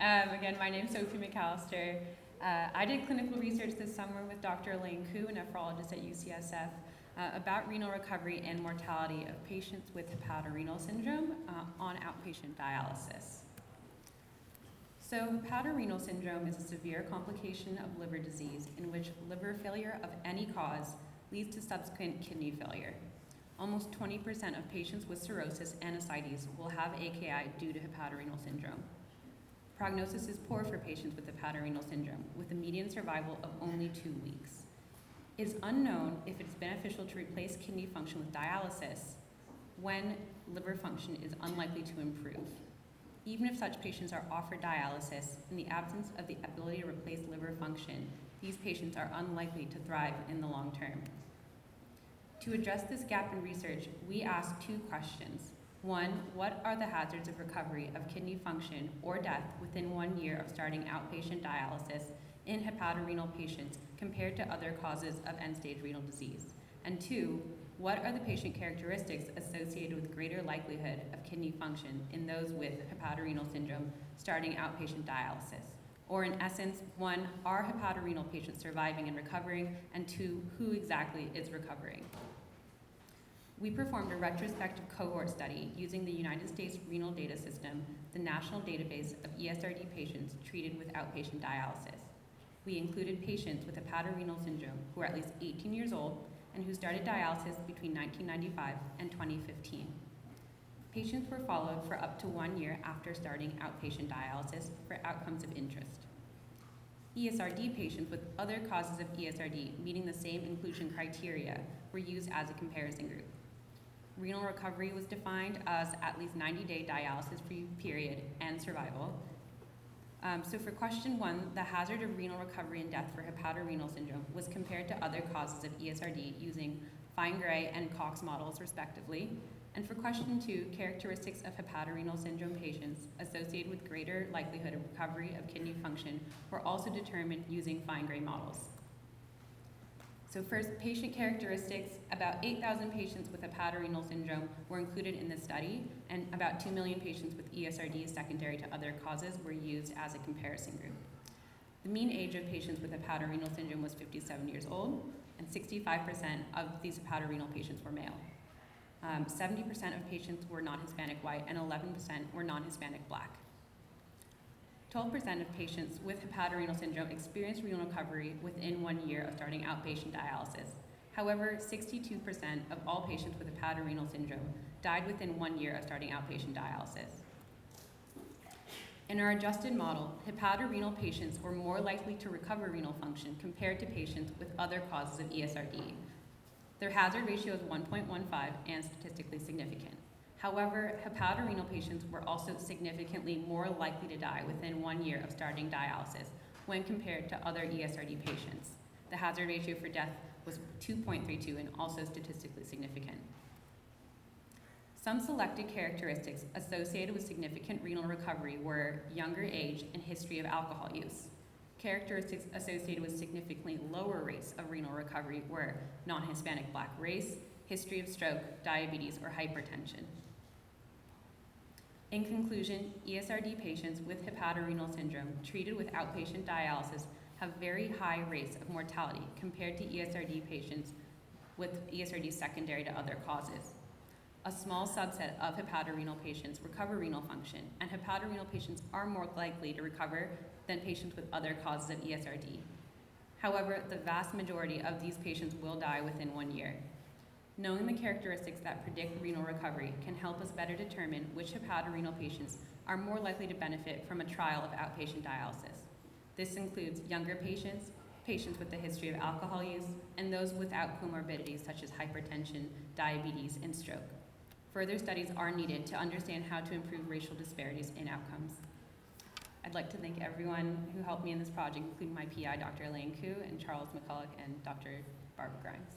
Again, my name is Sophie McAllister. I did clinical research this summer with Dr. Elaine Koo, a nephrologist at UCSF, about renal recovery and mortality of patients with hepatorenal syndrome on outpatient dialysis. So hepatorenal syndrome is a severe complication of liver disease in which liver failure of any cause leads to subsequent kidney failure. Almost 20% of patients with cirrhosis and ascites will have AKI due to hepatorenal syndrome. Prognosis is poor for patients with hepatorenal syndrome, with a median survival of only 2 weeks. It is unknown if it is beneficial to replace kidney function with dialysis when liver function is unlikely to improve. Even if such patients are offered dialysis, in the absence of the ability to replace liver function, these patients are unlikely to thrive in the long term. To address this gap in research, we asked 2 questions. 1, what are the hazards of recovery of kidney function or death within 1 year of starting outpatient dialysis in hepatorenal patients compared to other causes of end-stage renal disease? And 2, what are the patient characteristics associated with greater likelihood of kidney function in those with hepatorenal syndrome starting outpatient dialysis? Or in essence, 1, are hepatorenal patients surviving and recovering? And 2, who exactly is recovering? We performed a retrospective cohort study using the United States Renal Data System, the national database of ESRD patients treated with outpatient dialysis. We included patients with hepatorenal syndrome who are at least 18 years old and who started dialysis between 1995 and 2015. Patients were followed for up to 1 year after starting outpatient dialysis for outcomes of interest. ESRD patients with other causes of ESRD meeting the same inclusion criteria were used as a comparison group. Renal recovery was defined as at least 90-day dialysis-free period and survival. So for question 1, the hazard of renal recovery and death for hepatorenal syndrome was compared to other causes of ESRD using Fine-Gray and Cox models respectively. And for question 2, characteristics of hepatorenal syndrome patients associated with greater likelihood of recovery of kidney function were also determined using Fine-Gray models. So first, patient characteristics. About 8,000 patients with hepatorenal syndrome were included in this study, and about 2 million patients with ESRD secondary to other causes were used as a comparison group. The mean age of patients with hepatorenal syndrome was 57 years old, and 65% of these hepatorenal patients were male. 70% of patients were non-Hispanic white, and 11% were non-Hispanic black. 12% of patients with hepatorenal syndrome experienced renal recovery within 1 year of starting outpatient dialysis. However, 62% of all patients with hepatorenal syndrome died within 1 year of starting outpatient dialysis. In our adjusted model, hepatorenal patients were more likely to recover renal function compared to patients with other causes of ESRD. Their hazard ratio is 1.15 and statistically significant. However, hepatorenal patients were also significantly more likely to die within 1 year of starting dialysis when compared to other ESRD patients. The hazard ratio for death was 2.32 and also statistically significant. Some selected characteristics associated with significant renal recovery were younger age and history of alcohol use. Characteristics associated with significantly lower rates of renal recovery were non-Hispanic black race, history of stroke, diabetes, or hypertension. In conclusion, ESRD patients with hepatorenal syndrome treated with outpatient dialysis have very high rates of mortality compared to ESRD patients with ESRD secondary to other causes. A small subset of hepatorenal patients recover renal function, and hepatorenal patients are more likely to recover than patients with other causes of ESRD. However, the vast majority of these patients will die within 1 year. Knowing the characteristics that predict renal recovery can help us better determine which hepatorenal patients are more likely to benefit from a trial of outpatient dialysis. This includes younger patients, patients with a history of alcohol use, and those without comorbidities such as hypertension, diabetes, and stroke. Further studies are needed to understand how to improve racial disparities in outcomes. I'd like to thank everyone who helped me in this project, including my PI, Dr. Elaine Koo, and Charles McCulloch, and Dr. Barbara Grimes.